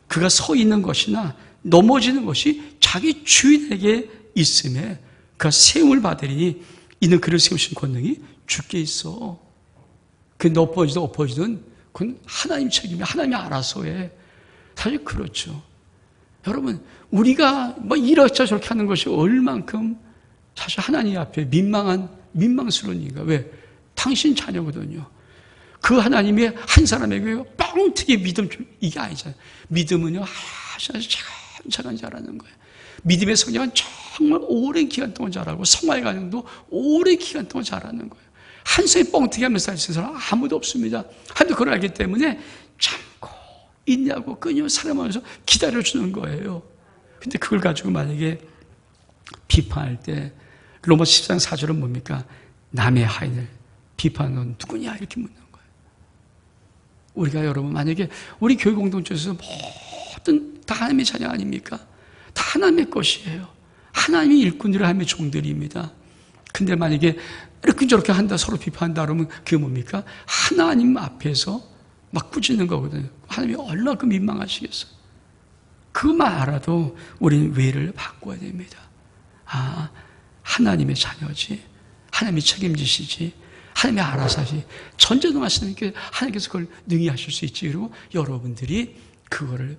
그가 서 있는 것이나 넘어지는 것이 자기 주인에게 있음에 그가 세움을 받으리니 이는 그를 세우신 권능이 주께 있어. 그 엎어지든 엎어지든 그건 하나님 책임이야. 하나님이 알아서 해. 사실 그렇죠. 여러분 우리가 뭐 이렇게 저렇게 하는 것이 얼만큼 사실 하나님 앞에 민망스러운 일인가. 왜? 당신 자녀거든요. 그 하나님이 한 사람에게 뻥튀기 믿음 이게 아니잖아요. 믿음은요 아주 차근차근 자라는 거예요. 믿음의 성장은 정말 오랜 기간 동안 자라고 성화의 과정도 오랜 기간 동안 자라는 거예요. 한 손에 뻥튀기 하면서 할 수 있는 사람 아무도 없습니다. 하나님도 그걸 알기 때문에 참고 있냐고 끊임없이 사람하면서 기다려주는 거예요. 근데 그걸 가지고 만약에 비판할 때 로마 14장 4절은 뭡니까? 남의 하인을 비판하는 누구냐 이렇게 묻는 거예요. 우리가 여러분 만약에 우리 교회 공동체에서 모든 다 하나님의 자녀 아닙니까? 다 하나님의 것이에요. 하나님의 일꾼들이 하나님의 종들입니다. 근데 만약에 이렇게 저렇게 한다 서로 비판한다 그러면 그게 뭡니까? 하나님 앞에서 막 꾸짖는 거거든요. 하나님이 얼마나 민망하시겠어요. 그만 알아도 우리는 왜를 바꿔야 됩니다. 아, 하나님의 자녀지. 하나님이 책임지시지. 하나님이 알아서 하시. 전제동하시는 게 하나님께서 그걸 능히 하실 수 있지. 그리고 여러분들이 그거를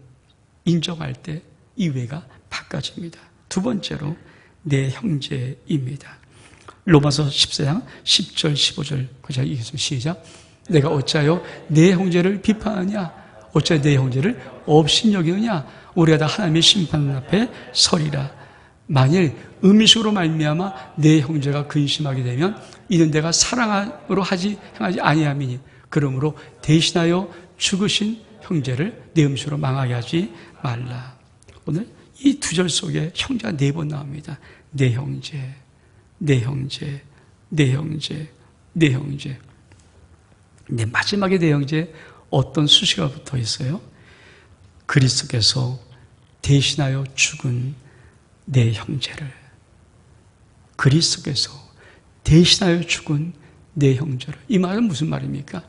인정할 때 이 왜가 바꿔집니다. 두 번째로 내 형제입니다. 로마서 14장 10절 15절 제가 읽겠습니다. 시작. 내가 어찌하여 내 형제를 비판하냐? 어찌하여 내 형제를 업신여기느냐? 우리가 다 하나님의 심판 앞에 서리라. 만일 음식으로 말미암아 내 형제가 근심하게 되면 이는 내가 사랑으로 행하지 아니함이니 그러므로 대신하여 죽으신 형제를 내 음식으로 망하게 하지 말라. 오늘 이 두 절 속에 형제가 4번 나옵니다. 내 형제, 내 형제, 내 형제, 내 형제. 근데 마지막에 내 형제 어떤 수식어가 붙어 있어요? 그리스도께서 대신하여 죽은 내 형제를, 그리스도께서 대신하여 죽은 내 형제를. 이 말은 무슨 말입니까?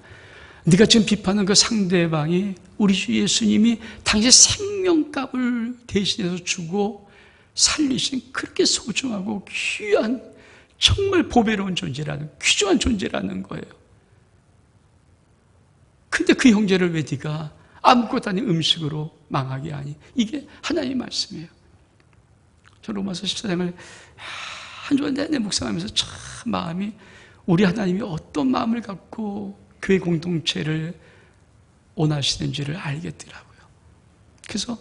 네가 지금 비판하는 그 상대방이 우리 주 예수님이 당시 생명값을 대신해서 주고 살리신 그렇게 소중하고 귀한, 정말 보배로운 존재라는, 귀중한 존재라는 거예요. 근데 그 형제를 왜 네가 아무것도 아닌 음식으로 망하게 하니? 이게 하나님의 말씀이에요. 저 로마서 14장을 한 주간 내내 묵상하면서 참 마음이, 우리 하나님이 어떤 마음을 갖고 교회 공동체를 원하시는지를 알겠더라고요. 그래서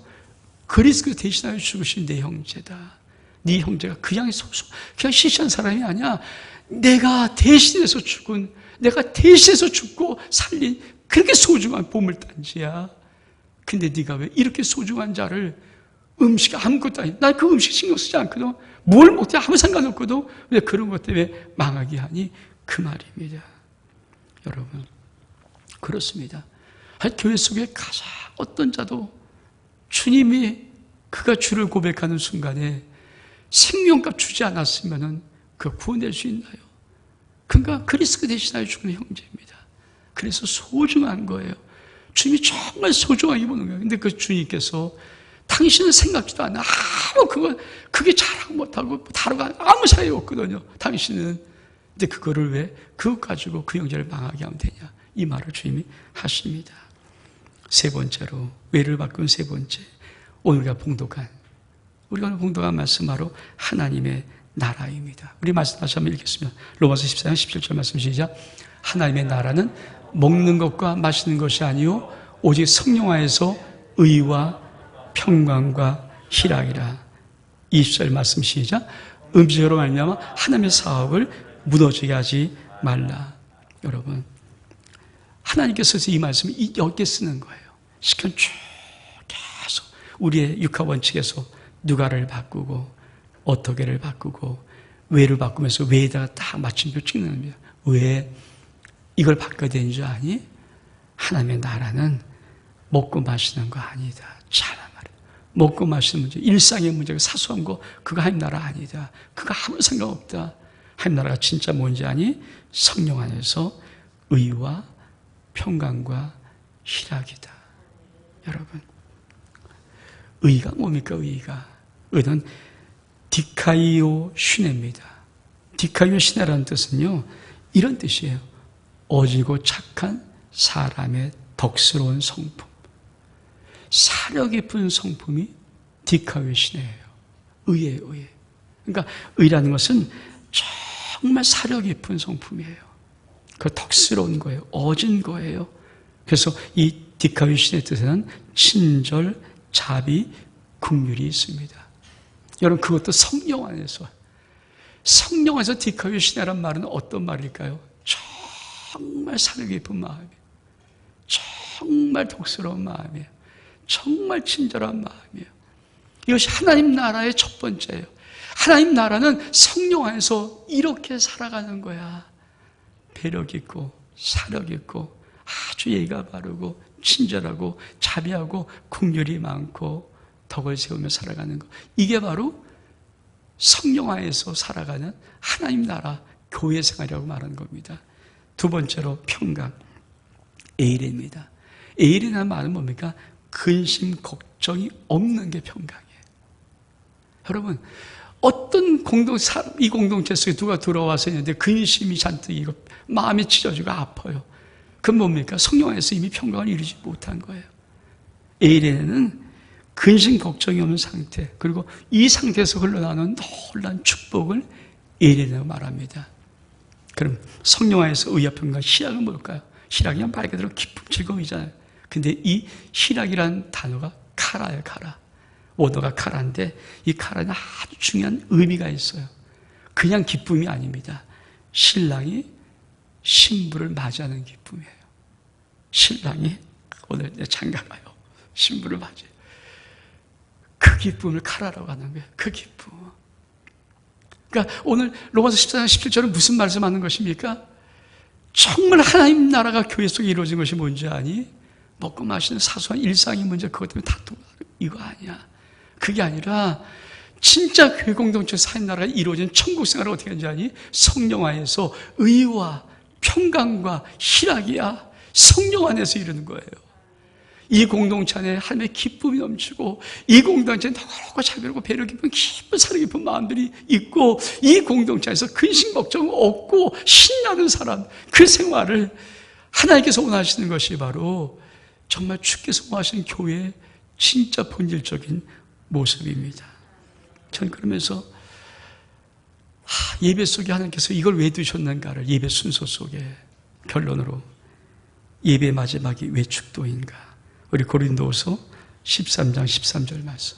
그리스도 대신하여 죽으신 내 형제다. 네 형제가 그냥 시시한 사람이 아니야. 내가 대신해서 죽은, 내가 대신해서 죽고 살린 그렇게 소중한 보물단지야. 근데 네가 왜 이렇게 소중한 자를, 음식 아무것도 아니야. 나 그 음식 신경 쓰지 않거든. 뭘 못해 아무 상관없거든. 왜 그런 것 때문에 망하게 하니? 그 말입니다. 여러분, 그렇습니다. 교회 속에 가장 어떤 자도 주님이 그가 주를 고백하는 순간에 생명값 주지 않았으면 그 구원될 수 있나요? 그가 그리스도 대신하여 죽은 형제입니다. 그래서 소중한 거예요. 주님이 정말 소중하게 보는 거예요. 근데 그 주님께서 당신은 생각지도 않아. 그게 잘하고 못하고 다루고 아무 사이 없거든요. 당신은. 근데 그거를 왜 그것 가지고 그 형제를 망하게 하면 되냐? 이 말을 주님이 하십니다. 세 번째로, 외를 바꾼 세 번째, 우리가 오늘 봉독한 말씀 바로 하나님의 나라입니다. 우리 말씀 다시 한번 읽겠습니다. 로마서 14장 17절 말씀 시작. 하나님의 나라는 먹는 것과 마시는 것이 아니요 오직 성령 안에서 의와 평강과 희락이라. 20절 말씀 시작. 음식으로 말미암아 하나님의 사업을 무너지게 하지 말라. 여러분, 하나님께서 이 말씀을 여기에 쓰는 거예요. 시편 쭉 계속 우리의 육하 원칙에서 누가를 바꾸고 어떻게를 바꾸고 왜를 바꾸면서 왜에다가 다 마침표 찍는 겁니다. 왜 이걸 바꿔야 되는 줄 아니? 하나님의 나라는 먹고 마시는 거 아니다. 잘한 말이에요. 먹고 마시는 문제, 일상의 문제가 사소한 거, 그거 하나님 나라 아니다. 그거 아무 상관없다. 하나님 나라가 진짜 뭔지 아니? 성령 안에서 의와 평강과 희락이다. 여러분, 의가 뭡니까? 의는 디카이오 슈네입니다. 디카이오 슈네라는 뜻은요, 이런 뜻이에요. 어지고 착한 사람의 덕스러운 성품. 사려 깊은 성품이 디카이오 슈네예요. 의예요, 의. 그러니까 의라는 것은 정말 사려 깊은 성품이에요. 그 덕스러운 거예요. 어진 거예요. 그래서 이 디카이오 슈네 뜻에는 친절, 자비, 긍휼이 있습니다. 여러분, 그것도 성령 안에서. 성령 안에서 디카이오 슈네란 말은 어떤 말일까요? 정말 사려 깊은 마음이에요. 정말 덕스러운 마음이에요. 정말 친절한 마음이에요. 이것이 하나님 나라의 첫 번째예요. 하나님 나라는 성령 안에서 이렇게 살아가는 거야. 배려 깊고 사려 깊고 아주 예의가 바르고 친절하고 자비하고 긍휼이 많고 덕을 세우며 살아가는 것. 이게 바로 성령 안에서 살아가는 하나님 나라 교회 생활이라고 말하는 겁니다. 두 번째로 평강, 에이레입니다. 에이레라는 말은 뭡니까? 근심, 걱정이 없는 게 평강이에요. 여러분, 어떤 이 공동체 속에 누가 들어와서 있는데 근심이 잔뜩 이고 마음이 찢어지고 아파요. 그건 뭡니까? 성령 안에서 이미 평강을 이루지 못한 거예요. 에이레는 근심, 걱정이 없는 상태, 그리고 이 상태에서 흘러나오는 놀라운 축복을 에이레라고 말합니다. 그럼 성령 안에서 의와 평강, 희락은 뭘까요? 희락이 그냥 말 그대로 기쁨, 즐거움이잖아요. 근데 이 희락이라는 단어가 카라예요, 카라. 원어가 카라인데 이 카라는 아주 중요한 의미가 있어요. 그냥 기쁨이 아닙니다. 신랑이 신부를 맞이하는 기쁨이에요. 신랑이 오늘 내 장가가요. 신부를 맞이해요. 그 기쁨을 카라라고 하는 거예요. 그 기쁨. 그러니까 오늘 로마서 14장 17절은 무슨 말씀하는 것입니까? 정말 하나님 나라가 교회 속에 이루어진 것이 뭔지 아니? 먹고 마시는 사소한 일상의 문제, 그것 때문에 다투고 이거 아니야. 그게 아니라 진짜 교회 공동체 사는 나라가 이루어진 천국 생활을 어떻게 하는지 아니? 성령 안에서 의와 평강과 희락이야 성령 안에서 이루는 거예요. 이 공동체 안에 하나님의 기쁨이 넘치고 이 공동체에 너그럽고 자비롭고 배려 깊은 깊은 사랑 깊은 마음들이 있고 이 공동체 안에서 근심 걱정 없고 신나는 사람 그 생활을 하나님께서 원하시는 것이 바로 정말 주께서 원하시는 교회의 진짜 본질적인 모습입니다. 저는 그러면서 예배 속에 하나님께서 이걸 왜 두셨는가를 예배 순서 속에 결론으로 예배 마지막이 왜 축도인가? 우리 고린도후서 13장 13절 말씀.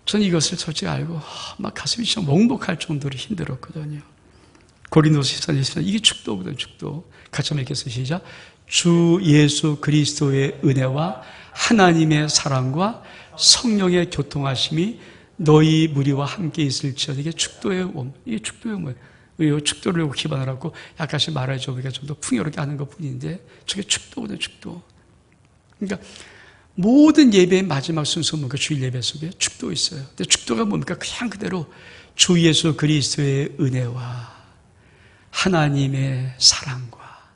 저는 이것을 솔직히 알고 막 가슴이 진짜 먹먹할 정도로 힘들었거든요. 고린도후서 13장 14절 이게 축도거든 축도. 같이 한번 읽겠습니다. 시작. 주 예수 그리스도의 은혜와 하나님의 사랑과 성령의 교통하심이 너희 무리와 함께 있을지어다. 이게 축도의 원. 이게 축도의 원. 이 축도를 기반하라고 약간씩 말해줘. 우리가 좀 더 풍요롭게 하는 것 뿐인데 저게 축도거든 축도. 그러니까 모든 예배의 마지막 순서 뭡니까? 주일 예배 속에 축도 있어요. 근데 축도가 뭡니까? 그냥 그대로 주 예수 그리스도의 은혜와 하나님의 사랑과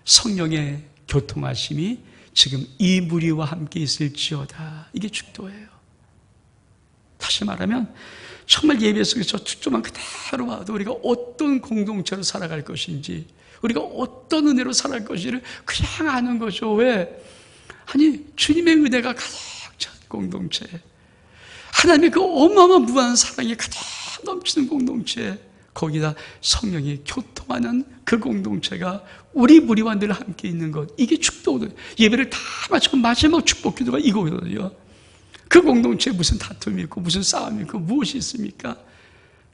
성령의 교통하심이 지금 이 무리와 함께 있을지어다. 이게 축도예요. 다시 말하면 정말 예배 속에서 축도만 그대로 와도 우리가 어떤 공동체로 살아갈 것인지 우리가 어떤 은혜로 살아갈 것인지를 그냥 아는 거죠. 왜? 아니 주님의 은혜가 가득 찬 공동체 하나님의 그 어마어마한 무한 사랑이 가득 넘치는 공동체 거기다 성령이 교통하는 그 공동체가 우리 무리와 늘 함께 있는 것 이게 축도거든요. 예배를 다 마치고 마지막 축복 기도가 이거거든요. 그 공동체에 무슨 다툼이 있고 무슨 싸움이 있고 무엇이 있습니까?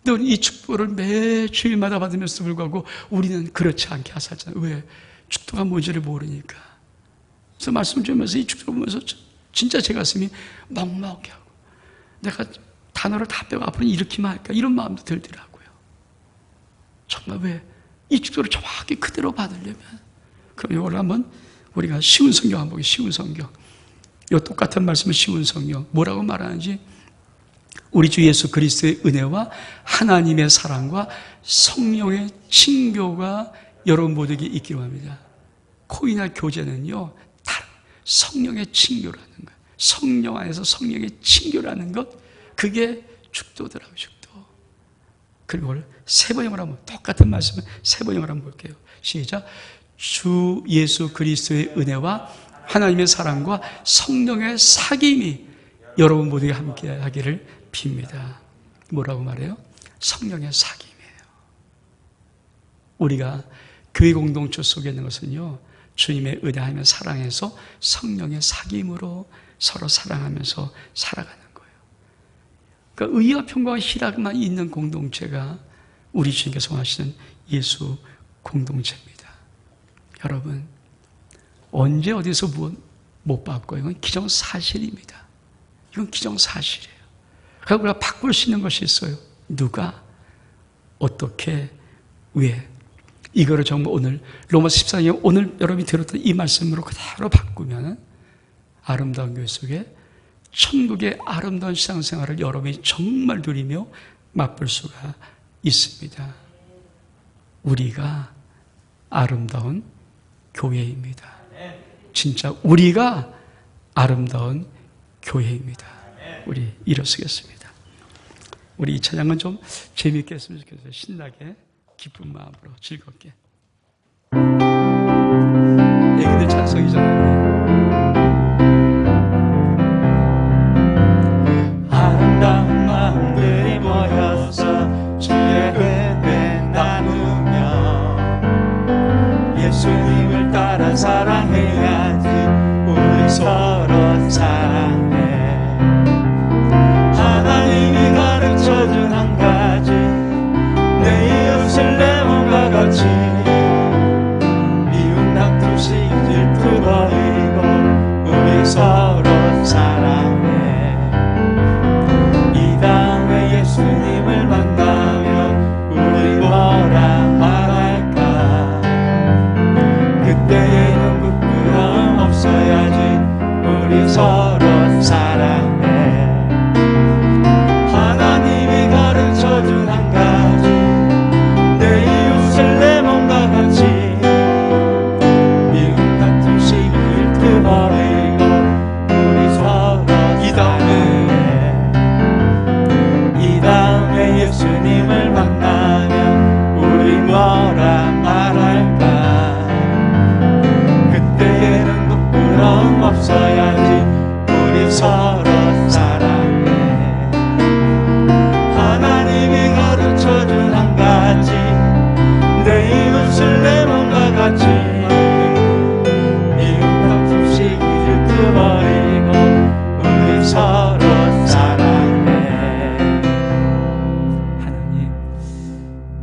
근데 이 축복을 매 주일마다 받으면서도 불구하고 우리는 그렇지 않게 하사잖아요. 왜? 축도가 뭔지를 모르니까. 그래서 말씀 주면서 이 축도를 보면서 진짜 제 가슴이 먹먹하게 하고 내가 단어를 다 빼고 앞으로 일으키면 할까 이런 마음도 들더라고요. 정말 왜? 이 축도를 정확히 그대로 받으려면 그럼 이걸 한번 우리가 쉬운 성경 한번 보기 쉬운 성경 이 똑같은 말씀은 쉬운 성경 뭐라고 말하는지 우리 주 예수 그리스도의 은혜와 하나님의 사랑과 성령의 친교가 여러분 모두에게 있기로 합니다. 코이나 교제는요 성령의 친교라는 것 성령 안에서 성령의 친교라는 것 그게 축도더라고요. 축도. 그리고 그걸 세 번역을 한번 똑같은 말씀을 세 번역을 한번 볼게요. 시작. 주 예수 그리스도의 은혜와 하나님의 사랑과 성령의 사귐이 여러분 모두에게 함께 하기를 빕니다. 뭐라고 말해요? 성령의 사귐이에요. 우리가 교회 공동체 속에 있는 것은요 주님의 은혜하며 사랑해서 성령의 사귐으로 서로 사랑하면서 살아가는 거예요. 그러니까 의와 평강과 희락만 있는 공동체가 우리 주님께서 원하시는 예수 공동체입니다. 여러분 언제 어디서 무엇 못 받고 이건 기정사실입니다. 이건 기정사실이에요. 그러니까 우리가 바꿀 수 있는 것이 있어요. 누가 어떻게 왜 이거를 정말 오늘 로마서 14장 오늘 여러분이 들었던 이 말씀으로 그대로 바꾸면 아름다운 교회 속에 천국의 아름다운 신앙생활을 여러분이 정말 누리며 맛볼 수가 있습니다. 우리가 아름다운 교회입니다. 진짜 우리가 아름다운 교회입니다. 우리 일어서겠습니다. 우리 이 찬양은 좀 재미있게 했으면 좋겠어요. 신나게 기쁜 마음으로 즐겁게. 애기들 찬송이잖아요. 아름다운 마음들이 모여서 주의 은혜 나누며 예수님을 따라 사랑해야지 우리 서로 사랑해 하나님이 가르쳐준 한 가지 내 이웃을 내 몸과 같이 미운 다툼 시기 질투 서로 사랑해. 하나님이 가르쳐준 한 가지, 내 이웃을 내 몸과 같이 미움과 불식을 끊어버리고 우리 서로 사랑해. 하나님,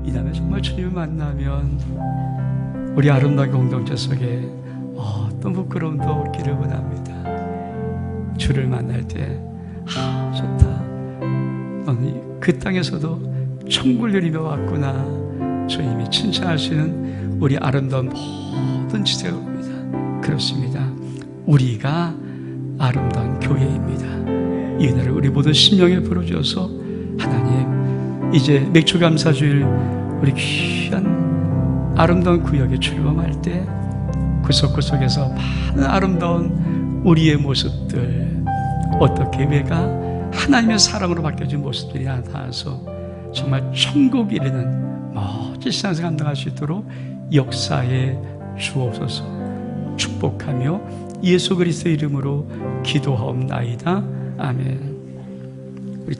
이 다음에 정말 주님을 만나면 우리 아름다운 공동체 속에 어떤 부끄러움도 없기를 원합니다. 주를 만날 때 좋다, 너는 그 땅에서도 천국을 누리며 왔구나, 주님이 칭찬하시는 우리 아름다운 모든 지체가 옵니다. 그렇습니다. 우리가 아름다운 교회입니다. 이 은혜를 우리 모든 심령에 불어주어서 하나님, 이제 맥주감사주일 우리 귀한 아름다운 구역에 출범할 때 구석구석에서 많은 아름다운 우리의 모습들, 어떻게 교회가 하나님의 사랑으로 바뀌어진 모습들이 나타나서 정말 천국 이르는 멋진 신앙생활 감당할 수 있도록 역사에 주옵소서. 축복하며 예수 그리스도의 이름으로 기도하옵나이다. 아멘. 우리